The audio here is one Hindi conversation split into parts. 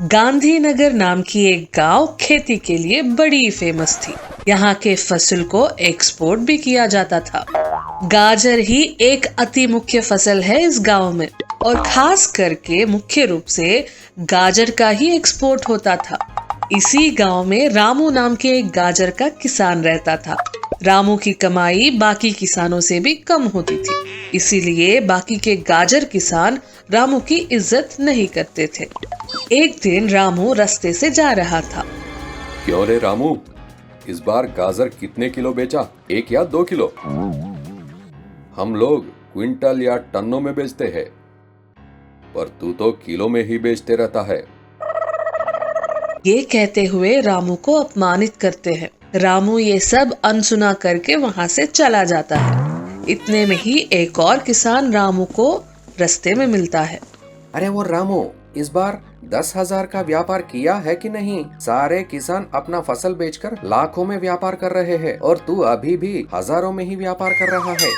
गांधीनगर नाम की एक गांव खेती के लिए बड़ी फेमस थी। यहाँ के फसल को एक्सपोर्ट भी किया जाता था। गाजर ही एक अति मुख्य फसल है इस गांव में और खास करके मुख्य रूप से गाजर का ही एक्सपोर्ट होता था। इसी गांव में रामू नाम के एक गाजर का किसान रहता था। रामू की कमाई बाकी किसानों से भी कम होती थी, इसीलिए बाकी के गाजर किसान रामू की इज्जत नहीं करते थे। एक दिन रामू रास्ते से जा रहा था। क्यों रे रामू, इस बार गाजर कितने किलो बेचा? 1 या 2 किलो? हम लोग क्विंटल या टनों में बेचते हैं, पर तू तो किलो में ही बेचते रहता है। ये कहते हुए रामू को अपमानित करते हैं। रामू ये सब अनसुना करके वहाँ से चला जाता है। इतने में ही एक और किसान रामू को रास्ते में मिलता है। अरे वो रामू, इस बार 10,000 का व्यापार किया है कि नहीं? सारे किसान अपना फसल बेचकर लाखों में व्यापार कर रहे हैं और तू अभी भी हजारों में ही व्यापार कर रहा है।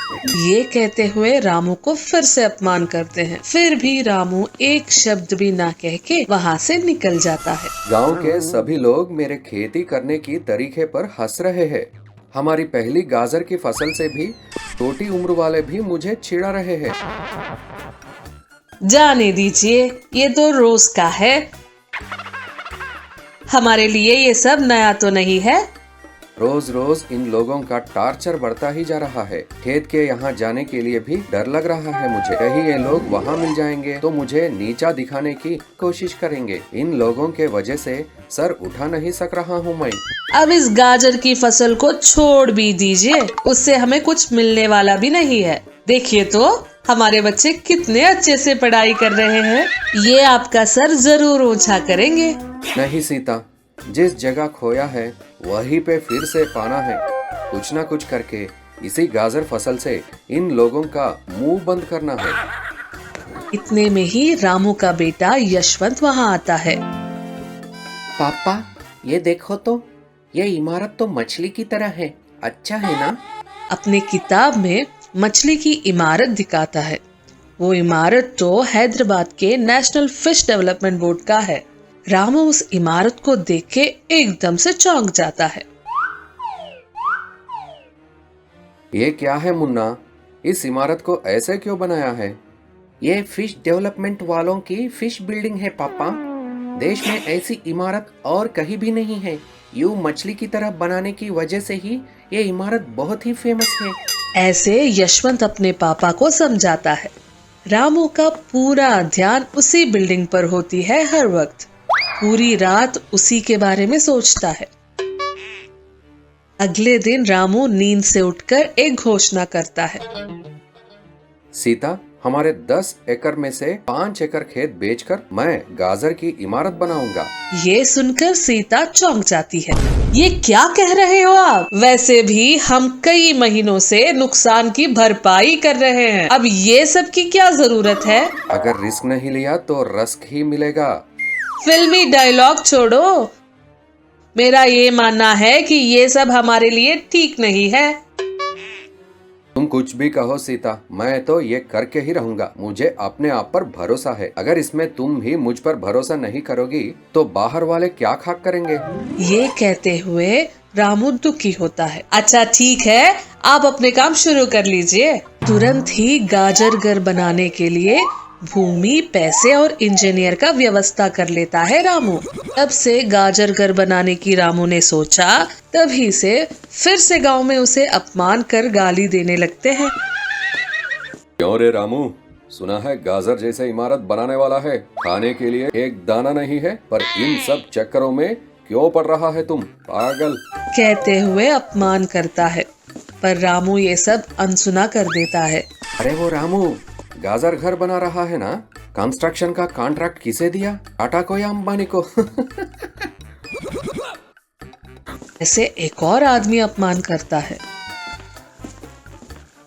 ये कहते हुए रामू को फिर से अपमान करते हैं। फिर भी रामू एक शब्द भी ना कह के वहाँ से निकल जाता है। गांव के सभी लोग मेरे खेती करने की तरीके पर हंस रहे हैं। हमारी पहली गाजर की फसल से भी छोटी उम्र वाले भी मुझे चिढ़ा रहे हैं। जाने दीजिए, ये तो रोज का है। हमारे लिए ये सब नया तो नहीं है। रोज रोज इन लोगों का टार्चर बढ़ता ही जा रहा है। खेत के यहाँ जाने के लिए भी डर लग रहा है मुझे। कहीं ये लोग वहाँ मिल जाएंगे तो मुझे नीचा दिखाने की कोशिश करेंगे। इन लोगों के वजह से सर उठा नहीं सक रहा हूँ मैं। अब इस गाजर की फसल को छोड़ भी दीजिए, उससे हमें कुछ मिलने वाला भी नहीं है। देखिए तो हमारे बच्चे कितने अच्छे से पढ़ाई कर रहे हैं। ये आपका सर जरूर ऊंचा करेंगे। नहीं सीता, जिस जगह खोया है वहीं पे फिर से पाना है। कुछ ना कुछ करके इसी गाजर फसल से इन लोगों का मुंह बंद करना है। इतने में ही रामू का बेटा यशवंत वहाँ आता है। पापा, ये देखो तो, ये इमारत तो मछली की तरह है। अच्छा है ना? अपने किताब में मछली की इमारत दिखाता है। वो इमारत तो हैदराबाद के नेशनल फिश डेवलपमेंट बोर्ड का है। रामू उस इमारत को देख के एकदम से चौंक जाता है। ये क्या है मुन्ना? इस इमारत को ऐसे क्यों बनाया है? ये फिश डेवलपमेंट वालों की फिश बिल्डिंग है पापा। देश में ऐसी इमारत और कहीं भी नहीं है। यूं मछली की तरह बनाने की वजह से ही ये इमारत बहुत ही फेमस है। ऐसे यशवंत अपने पापा को समझाता है। रामू का पूरा ध्यान उसी बिल्डिंग पर होती है। हर वक्त पूरी रात उसी के बारे में सोचता है। अगले दिन रामू नींद से उठकर एक घोषणा करता है। सीता, हमारे 10 एकड़ में से 5 एकड़ खेत बेचकर मैं गाजर की इमारत बनाऊंगा। ये सुनकर सीता चौंक जाती है। ये क्या कह रहे हो आप? वैसे भी हम कई महीनों से नुकसान की भरपाई कर रहे हैं। अब ये सब की क्या जरूरत है? अगर रिस्क नहीं लिया तो रस्क ही मिलेगा। फिल्मी डायलॉग छोड़ो। मेरा ये मानना है कि ये सब हमारे लिए ठीक नहीं है। तुम कुछ भी कहो सीता, मैं तो ये करके ही रहूंगा। मुझे अपने आप पर भरोसा है। अगर इसमें तुम भी मुझ पर भरोसा नहीं करोगी तो बाहर वाले क्या खाक करेंगे? ये कहते हुए रामू दुखी होता है। अच्छा ठीक है, आप अपने काम शुरू कर लीजिए। तुरंत ही गाजर घर बनाने के लिए भूमि, पैसे और इंजीनियर का व्यवस्था कर लेता है रामू। तब से गाजर घर बनाने की रामू ने सोचा, तभी से फिर से गांव में उसे अपमान कर गाली देने लगते हैं। क्यों रे रामू, सुना है गाजर जैसे इमारत बनाने वाला है। खाने के लिए एक दाना नहीं है, पर इन सब चक्करों में क्यों पड़ रहा है तुम पागल? कहते हुए अपमान करता है, पर रामू ये सब अनसुना कर देता है। अरे वो रामू गाजर घर बना रहा है ना? कंस्ट्रक्शन का कॉन्ट्रैक्ट किसे दिया? टाटा को या अंबानी को? ऐसे एक और आदमी अपमान करता है।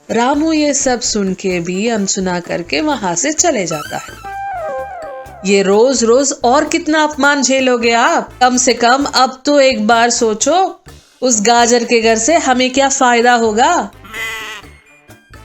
रामू ये सब सुन के भी अनसुना करके वहां से चले जाता है। ये रोज रोज और कितना अपमान झेलोगे आप? कम से कम अब तो एक बार सोचो, उस गाजर के घर से हमें क्या फायदा होगा?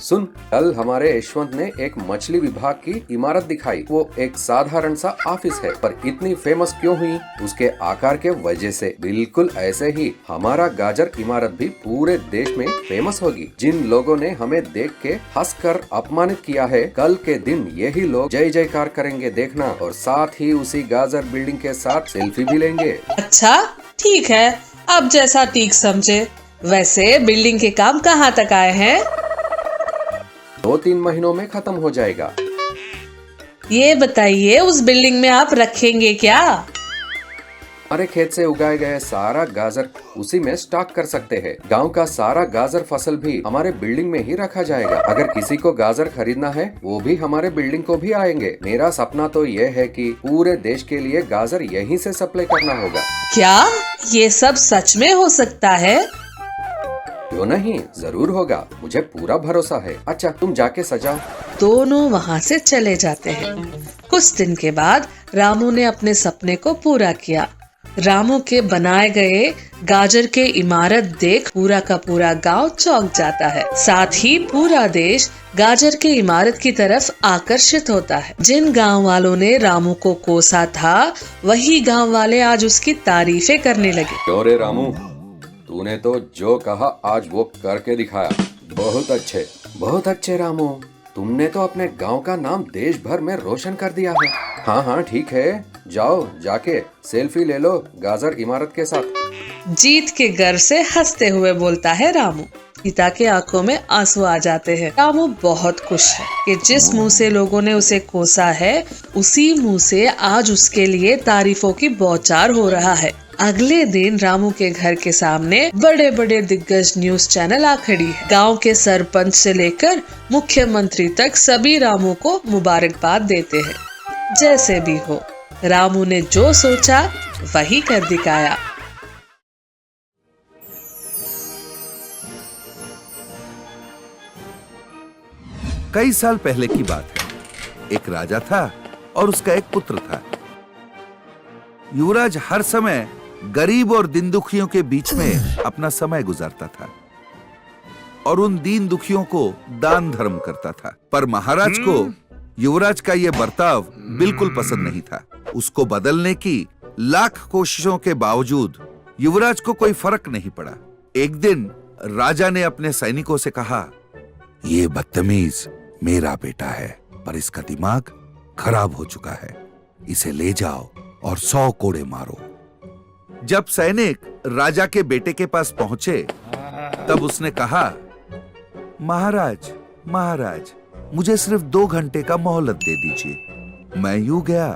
सुन, कल हमारे यशवंत ने एक मछली विभाग की इमारत दिखाई। वो एक साधारण सा ऑफिस है, पर इतनी फेमस क्यों हुई? उसके आकार के वजह से। बिल्कुल ऐसे ही हमारा गाजर इमारत भी पूरे देश में फेमस होगी। जिन लोगों ने हमें देख के हंसकर अपमानित किया है, कल के दिन यही लोग जय जयकार करेंगे, देखना। और साथ ही उसी गाजर बिल्डिंग के साथ सेल्फी भी लेंगे। अच्छा ठीक है, अब जैसा ठीक समझे। वैसे बिल्डिंग के काम कहाँ तक आए हैं? 2-3 महीनों में खत्म हो जाएगा। ये बताइए, उस बिल्डिंग में आप रखेंगे क्या? हमारे खेत से उगाए गए सारा गाजर उसी में स्टॉक कर सकते हैं। गांव का सारा गाजर फसल भी हमारे बिल्डिंग में ही रखा जाएगा। अगर किसी को गाजर खरीदना है, वो भी हमारे बिल्डिंग को भी आएंगे। मेरा सपना तो ये है कि पूरे देश के लिए गाजर यहीं से सप्लाई करना होगा। क्या ये सब सच में हो सकता है? क्यों नहीं, जरूर होगा, मुझे पूरा भरोसा है। अच्छा, तुम जाके सजाओ। दोनों वहाँ से चले जाते हैं। कुछ दिन के बाद रामू ने अपने सपने को पूरा किया। रामू के बनाए गए गाजर के इमारत देख पूरा का पूरा गांव चौंक जाता है। साथ ही पूरा देश गाजर के इमारत की तरफ आकर्षित होता है। जिन गांव वालों ने रामू को कोसा था, वही गांव वाले आज उसकी तारीफें करने लगे। क्यों रे रामू, तूने तो जो कहा आज वो करके दिखाया। बहुत अच्छे रामू, तुमने तो अपने गांव का नाम देश भर में रोशन कर दिया है। हाँ ठीक है, जाओ जाके सेल्फी ले लो गाजर इमारत के साथ। जीत के गर्व से हंसते हुए बोलता है रामू। पिता के आंखों में आंसू आ जाते हैं। रामू बहुत खुश है कि जिस मुंह से लोगों ने उसे कोसा है, उसी मुंह से आज उसके लिए तारीफों की बौछार हो रहा है। अगले दिन रामू के घर के सामने बड़े बड़े दिग्गज न्यूज चैनल आ खड़ी है। गांव के सरपंच से लेकर मुख्यमंत्री तक सभी रामू को मुबारकबाद देते हैं। जैसे भी हो, रामू ने जो सोचा वही कर दिखाया। कई साल पहले की बात है। एक राजा था और उसका एक पुत्र था। युवराज हर समय गरीब और दीन दुखियों के बीच में अपना समय गुजारता था और उन दीन दुखियों को दान धर्म करता था। पर महाराज को युवराज का यह बर्ताव बिल्कुल पसंद नहीं था। उसको बदलने की लाख कोशिशों के बावजूद युवराज को कोई फर्क नहीं पड़ा। एक दिन राजा ने अपने सैनिकों से कहा, ये बदतमीज मेरा बेटा है, पर इसका दिमाग खराब हो चुका है। इसे ले जाओ और 100 कोड़े मारो। जब सैनिक राजा के बेटे के पास पहुंचे, तब उसने कहा, महाराज, मुझे सिर्फ 2 घंटे का मोहलत दे दीजिए। मैं यूं गया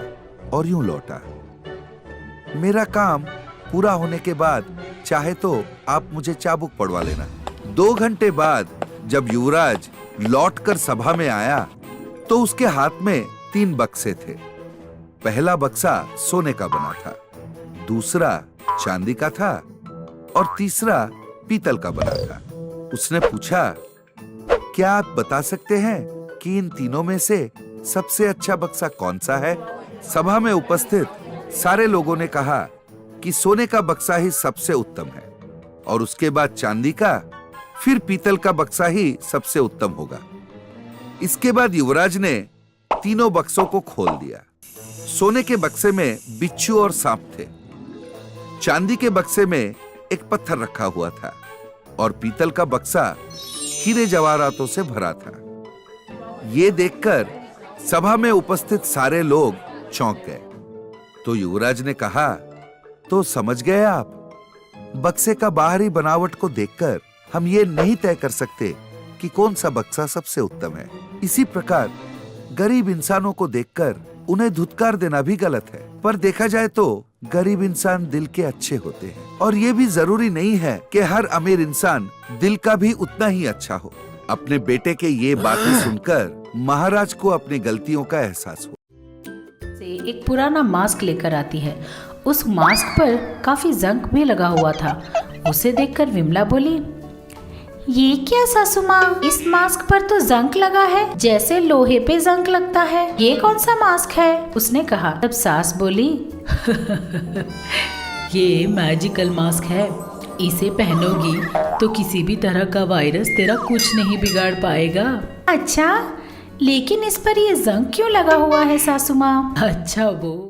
और यूं लौटा। मेरा काम पूरा होने के बाद चाहे तो आप मुझे चाबुक पड़वा लेना। 2 घंटे बाद जब युवराज लौटकर सभा में आया, तो उसके हाथ में 3 बक्से थे। पहला बक्सा सोने का बना था, दूसरा चांदी का था और तीसरा पीतल का बना था। उसने पूछा, क्या आप बता सकते हैं कि इन तीनों में से सबसे अच्छा बक्सा कौन सा है? सभा में उपस्थित सारे लोगों ने कहा कि सोने का बक्सा ही सबसे उत्तम है और उसके बाद चांदी का, फिर पीतल का बक्सा ही सबसे उत्तम होगा। इसके बाद युवराज ने तीनों बक्सों को खोल दिया। सोने के बक्से में बिच्छू और सांप थे, चांदी के बक्से में एक पत्थर रखा हुआ था और पीतल का बक्सा हीरे जवाहरातों से भरा था। ये देखकर सभा में उपस्थित सारे लोग चौंक गए। तो युवराज ने कहा, तो समझ गए आप, बक्से का बाहरी बनावट को देखकर हम ये नहीं तय कर सकते कि कौन सा बक्सा सबसे उत्तम है। इसी प्रकार गरीब इंसानों को देखकर उन्हें धुतकार देना भी गलत है। पर देखा जाए तो गरीब इंसान दिल के अच्छे होते हैं और ये भी जरूरी नहीं है कि हर अमीर इंसान दिल का भी उतना ही अच्छा हो। अपने बेटे के ये बातें सुनकर महाराज को अपनी गलतियों का एहसास हुआ। से एक पुराना मास्क लेकर आती है। उस मास्क पर काफी जंग भी लगा हुआ था। उसे देखकर विमला बोली, ये क्या सासू माँ, इस मास्क पर तो जंग लगा है, जैसे लोहे पे जंग लगता है। ये कौन सा मास्क है? उसने कहा। तब सास बोली, ये मैजिकल मास्क है। इसे पहनोगी तो किसी भी तरह का वायरस तेरा कुछ नहीं बिगाड़ पाएगा। अच्छा, लेकिन इस पर ये जंग क्यों लगा हुआ है सासू माँ? अच्छा वो